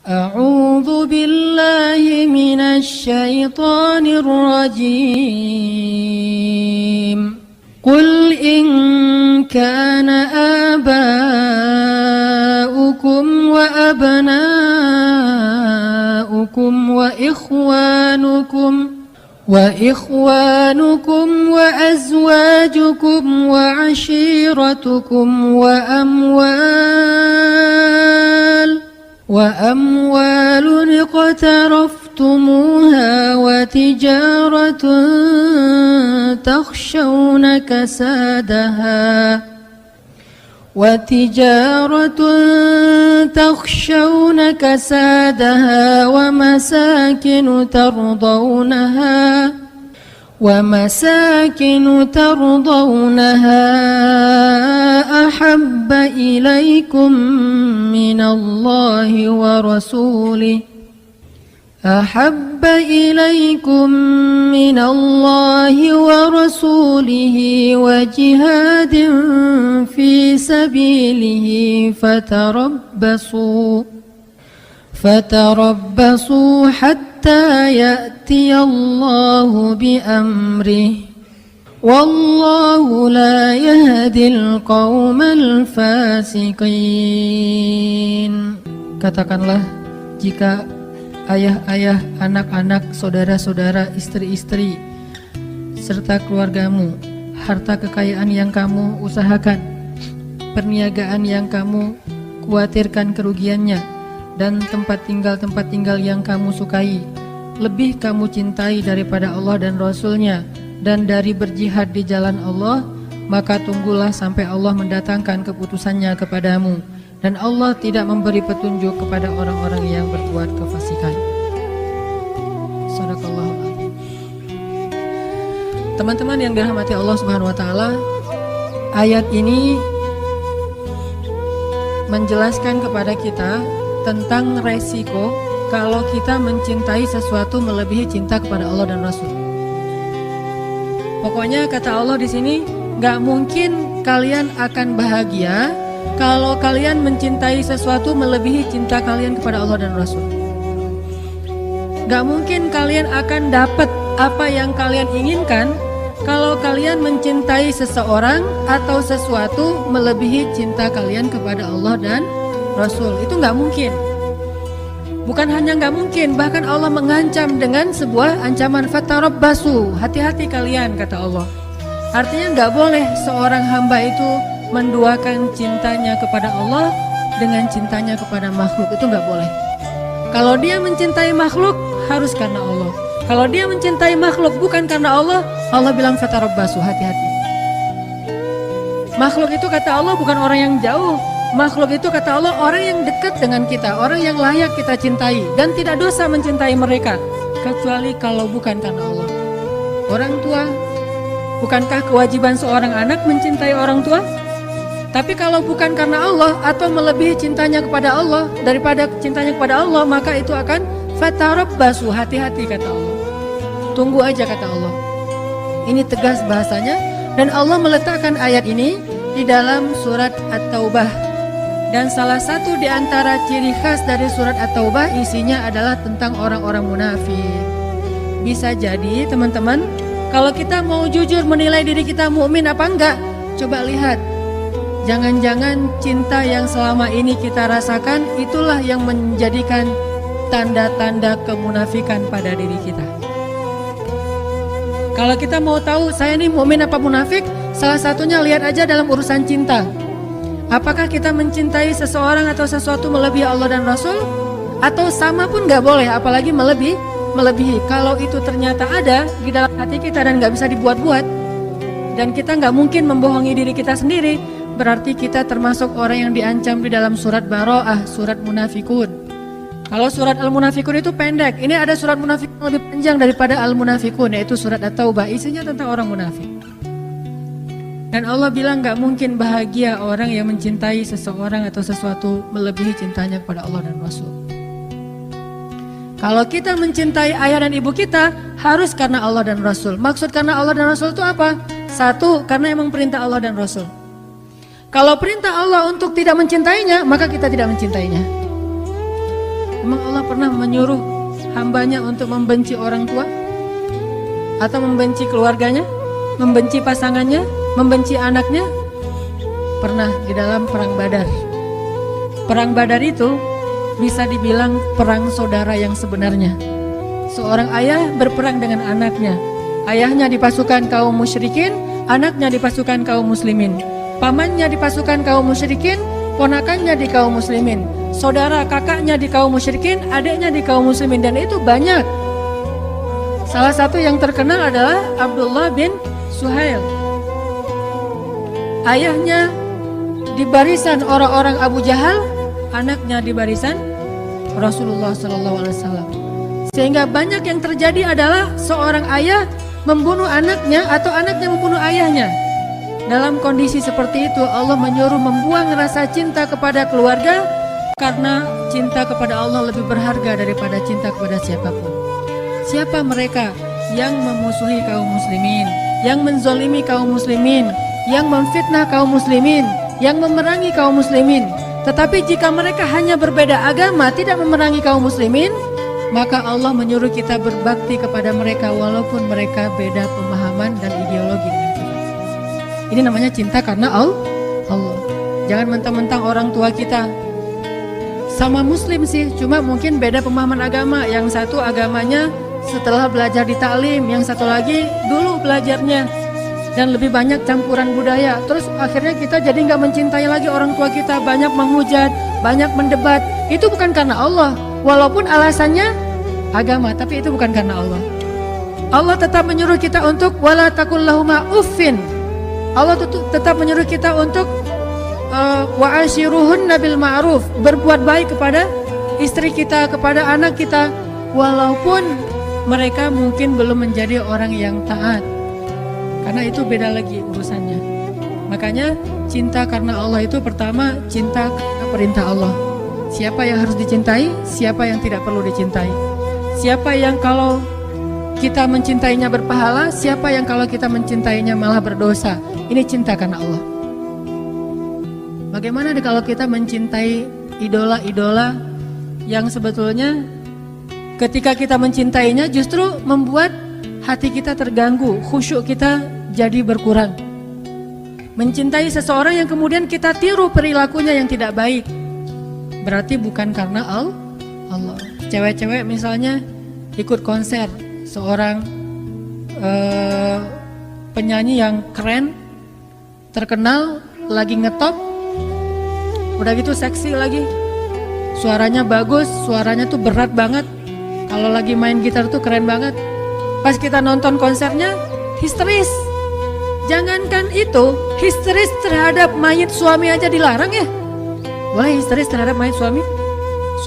أعوذ بالله من الشيطان الرجيم قل إن كان آباؤكم وأبناؤكم وإخوانكم وأزواجكم وعشيرتكم وأموال اقترفتموها وتجارة تخشون كسادها ومساكن ترضونها أحب إليكم من الله ورسوله وجهاد في سبيله فتربصوا حتى يأتي الله بأمره والله لا يهدي القوم الفاسقين. Katakanlah, jika ayah-ayah, anak-anak, saudara-saudara, istri-istri, serta keluargamu, harta kekayaan yang kamu usahakan, perniagaan yang kamu khawatirkan kerugiannya, dan tempat tinggal yang kamu sukai, lebih kamu cintai daripada Allah dan Rasul-Nya, dan dari berjihad di jalan Allah, maka tunggulah sampai Allah mendatangkan keputusannya kepadamu. Dan Allah tidak memberi petunjuk kepada orang-orang yang berbuat kefasikan. Shadaqallahul adzim. Teman-teman yang dirahmati Allah Subhanahu wa taala, ayat ini menjelaskan kepada kita tentang resiko kalau kita mencintai sesuatu melebihi cinta kepada Allah dan Rasul. Pokoknya kata Allah di sini, nggak mungkin kalian akan bahagia kalau kalian mencintai sesuatu melebihi cinta kalian kepada Allah dan Rasul. Gak mungkin kalian akan dapat apa yang kalian inginkan kalau kalian mencintai seseorang atau sesuatu melebihi cinta kalian kepada Allah dan Rasul. Itu gak mungkin. Bukan hanya gak mungkin, bahkan Allah mengancam dengan sebuah ancaman, fatarabbasu, hati-hati kalian, kata Allah. Artinya gak boleh seorang hamba itu menduakan cintanya kepada Allah dengan cintanya kepada makhluk. Itu nggak boleh. Kalau dia mencintai makhluk, harus karena Allah. Kalau dia mencintai makhluk bukan karena Allah, Allah bilang fatarabbasu, hati-hati. Makhluk itu kata Allah bukan orang yang jauh. Makhluk itu kata Allah orang yang dekat dengan kita, orang yang layak kita cintai, dan tidak dosa mencintai mereka kecuali kalau bukan karena Allah. Orang tua, bukankah kewajiban seorang anak mencintai orang tua? Tapi kalau bukan karena Allah atau melebihi cintanya kepada Allah daripada cintanya kepada Allah, maka itu akan fatarabbasu, hati-hati kata Allah. Tunggu aja kata Allah. Ini tegas bahasanya, dan Allah meletakkan ayat ini di dalam surat At-Taubah. Dan salah satu di antara ciri khas dari surat At-Taubah isinya adalah tentang orang-orang munafik. Bisa jadi teman-teman, kalau kita mau jujur menilai diri kita mukmin apa enggak, coba lihat. Jangan-jangan cinta yang selama ini kita rasakan itulah yang menjadikan tanda-tanda kemunafikan pada diri kita. Kalau kita mau tahu saya ini mukmin apa munafik, salah satunya lihat aja dalam urusan cinta. Apakah kita mencintai seseorang atau sesuatu melebihi Allah dan Rasul? Atau sama pun gak boleh, apalagi melebihi. Kalau itu ternyata ada di dalam hati kita dan gak bisa dibuat-buat, dan kita gak mungkin membohongi diri kita sendiri, berarti kita termasuk orang yang diancam di dalam surat Baro'ah, surat Munafikun. Kalau surat Al-Munafikun itu pendek, ini ada surat Munafikun lebih panjang daripada Al-Munafikun, yaitu surat At-Taubah, isinya tentang orang munafik. Dan Allah bilang gak mungkin bahagia orang yang mencintai seseorang atau sesuatu melebihi cintanya kepada Allah dan Rasul. Kalau kita mencintai ayah dan ibu kita, harus karena Allah dan Rasul. Maksud karena Allah dan Rasul itu apa? Satu, karena emang perintah Allah dan Rasul. Kalau perintah Allah untuk tidak mencintainya, maka kita tidak mencintainya. Emang Allah pernah menyuruh hambanya untuk membenci orang tua? Atau membenci keluarganya? Membenci pasangannya? Membenci anaknya? Pernah di dalam perang Badar. Perang Badar itu bisa dibilang perang saudara yang sebenarnya. Seorang ayah berperang dengan anaknya. Ayahnya di pasukan kaum musyrikin, anaknya di pasukan kaum muslimin. Pamannya di pasukan kaum musyrikin, ponakannya di kaum muslimin. Saudara kakaknya di kaum musyrikin, adiknya di kaum muslimin, dan itu banyak. Salah satu yang terkenal adalah Abdullah bin Suhail. Ayahnya di barisan orang-orang Abu Jahal, anaknya di barisan Rasulullah SAW. Sehingga banyak yang terjadi adalah seorang ayah membunuh anaknya atau anaknya membunuh ayahnya. Dalam kondisi seperti itu Allah menyuruh membuang rasa cinta kepada keluarga, karena cinta kepada Allah lebih berharga daripada cinta kepada siapapun. Siapa mereka yang memusuhi kaum muslimin, yang menzolimi kaum muslimin, yang memfitnah kaum muslimin, yang memerangi kaum muslimin? Tetapi jika mereka hanya berbeda agama, tidak memerangi kaum muslimin, maka Allah menyuruh kita berbakti kepada mereka walaupun mereka beda pemahaman dan ideologi dengan kita. Ini namanya cinta karena Allah. Jangan mentang-mentang orang tua kita sama muslim sih, cuma mungkin beda pemahaman agama. Yang satu agamanya setelah belajar di taklim, yang satu lagi dulu belajarnya, dan lebih banyak campuran budaya. Terus akhirnya kita jadi nggak mencintai lagi orang tua kita, banyak menghujat, banyak mendebat. Itu bukan karena Allah, walaupun alasannya agama, tapi itu bukan karena Allah. Allah tetap menyuruh kita untuk wala taqul lahuma uffin. Allah tetap menyuruh kita untuk wa ashiruhunna bil ma'ruf, berbuat baik kepada istri kita, kepada anak kita, walaupun mereka mungkin belum menjadi orang yang taat. Karena itu beda lagi urusannya. Makanya cinta karena Allah itu pertama cinta karena perintah Allah. Siapa yang harus dicintai, siapa yang tidak perlu dicintai. Siapa yang kalau kita mencintainya berpahala, siapa yang kalau kita mencintainya malah berdosa. Ini cinta karena Allah. Bagaimana kalau kita mencintai idola-idola yang sebetulnya ketika kita mencintainya justru membuat hati kita terganggu, khusyuk kita jadi berkurang. Mencintai seseorang yang kemudian kita tiru perilakunya yang tidak baik, berarti bukan karena Allah. Cewek-cewek misalnya ikut konser seorang penyanyi yang keren, terkenal, lagi ngetop, udah gitu seksi lagi, suaranya bagus, suaranya tuh berat banget, kalau lagi main gitar tuh keren banget. Pas kita nonton konsernya histeris. Jangankan itu, histeris terhadap mayit suami aja dilarang ya. Boleh histeris terhadap mayit suami?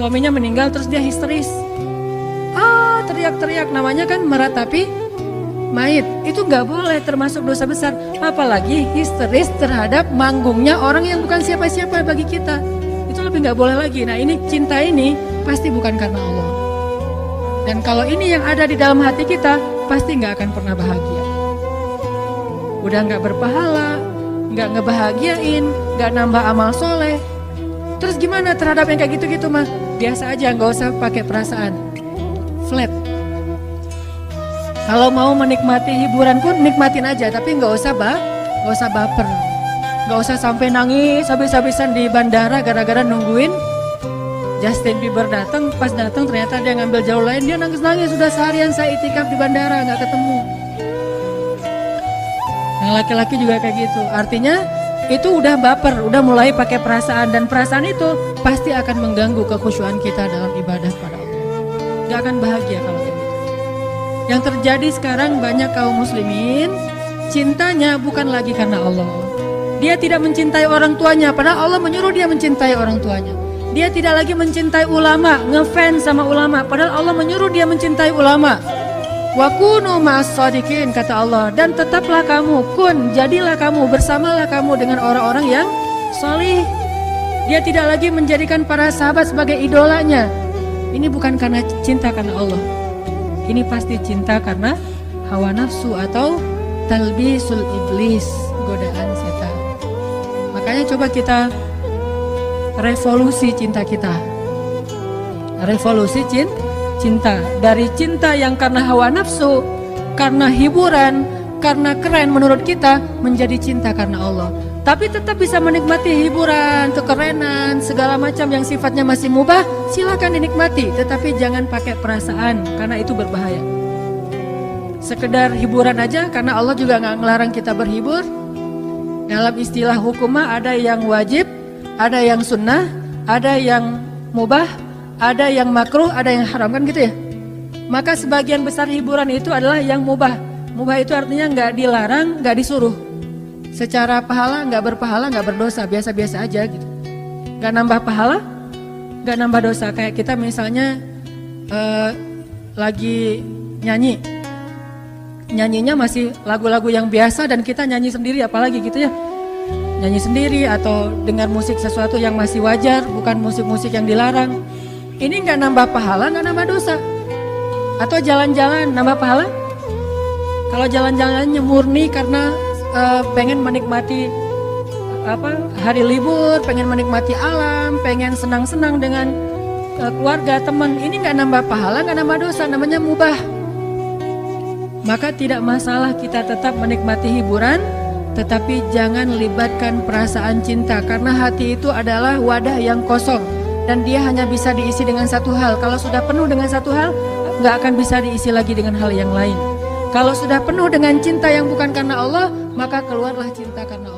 Suaminya meninggal terus dia histeris, teriak-teriak, namanya kan meratapi mayit. Itu gak boleh, termasuk dosa besar. Apalagi histeris terhadap manggungnya orang yang bukan siapa-siapa bagi kita. Itu lebih gak boleh lagi. Nah ini cinta ini pasti bukan karena Allah. Dan kalau ini yang ada di dalam hati kita, pasti gak akan pernah bahagia. Udah gak berpahala, gak ngebahagiain, gak nambah amal soleh. Terus gimana terhadap yang kayak gitu-gitu mah? Biasa aja, gak usah pakai perasaan, flat. Kalau mau menikmati hiburan pun nikmatin aja, tapi gak usah baper. Gak usah sampai nangis habis-habisan di bandara gara-gara nungguin Justin Bieber datang. Pas datang ternyata dia ngambil jauh lain, dia nangis-nangis. Sudah seharian saya itikaf di bandara gak ketemu. Yang laki-laki juga kayak gitu. Artinya itu udah baper, udah mulai pakai perasaan, dan perasaan itu pasti akan mengganggu kekhusyuan kita dalam ibadah pada Allah. Gak akan bahagia kalau kayak gitu. Yang terjadi sekarang banyak kaum muslimin cintanya bukan lagi karena Allah. Dia tidak mencintai orang tuanya, padahal Allah menyuruh dia mencintai orang tuanya. Dia tidak lagi mencintai ulama, ngefans sama ulama, padahal Allah menyuruh dia mencintai ulama. Wa kunu ma'as-shadiqin, kata Allah, dan tetaplah kamu, jadilah kamu, bersamalah kamu dengan orang-orang yang salih. Dia tidak lagi menjadikan para sahabat sebagai idolanya. Ini bukan karena cinta karena Allah. Ini pasti cinta karena hawa nafsu atau talbisul iblis, godaan setan. Makanya coba kita revolusi cinta kita. revolusi cinta. Dari cinta yang karena hawa nafsu, karena hiburan, karena keren menurut kita, menjadi cinta karena Allah. Tapi tetap bisa menikmati hiburan, kekerenan, segala macam yang sifatnya masih mubah, silakan dinikmati. Tetapi jangan pakai perasaan, karena itu berbahaya. Sekedar hiburan aja, karena Allah juga nggak ngelarang kita berhibur. Dalam istilah hukum ada yang wajib, ada yang sunnah, ada yang mubah, ada yang makruh, ada yang haram, kan gitu ya. Maka sebagian besar hiburan itu adalah yang mubah. Mubah itu artinya nggak dilarang, nggak disuruh. Secara pahala nggak berpahala, nggak berdosa, biasa-biasa aja gitu. Nggak nambah pahala, nggak nambah dosa. Kayak kita misalnya lagi nyanyi. Nyanyinya masih lagu-lagu yang biasa dan kita nyanyi sendiri, apalagi gitu ya. Nyanyi sendiri atau dengar musik sesuatu yang masih wajar, bukan musik-musik yang dilarang. Ini nggak nambah pahala, nggak nambah dosa. Atau jalan-jalan nambah pahala? Kalau jalan-jalannya murni karena pengen menikmati hari libur, pengen menikmati alam, pengen senang-senang dengan keluarga, teman, ini nggak nambah pahala, nggak nambah dosa, namanya mubah. Maka tidak masalah kita tetap menikmati hiburan, tetapi jangan libatkan perasaan cinta, karena hati itu adalah wadah yang kosong dan dia hanya bisa diisi dengan satu hal. Kalau sudah penuh dengan satu hal, nggak akan bisa diisi lagi dengan hal yang lain. Kalau sudah penuh dengan cinta yang bukan karena Allah, maka keluarlah cinta karena Allah.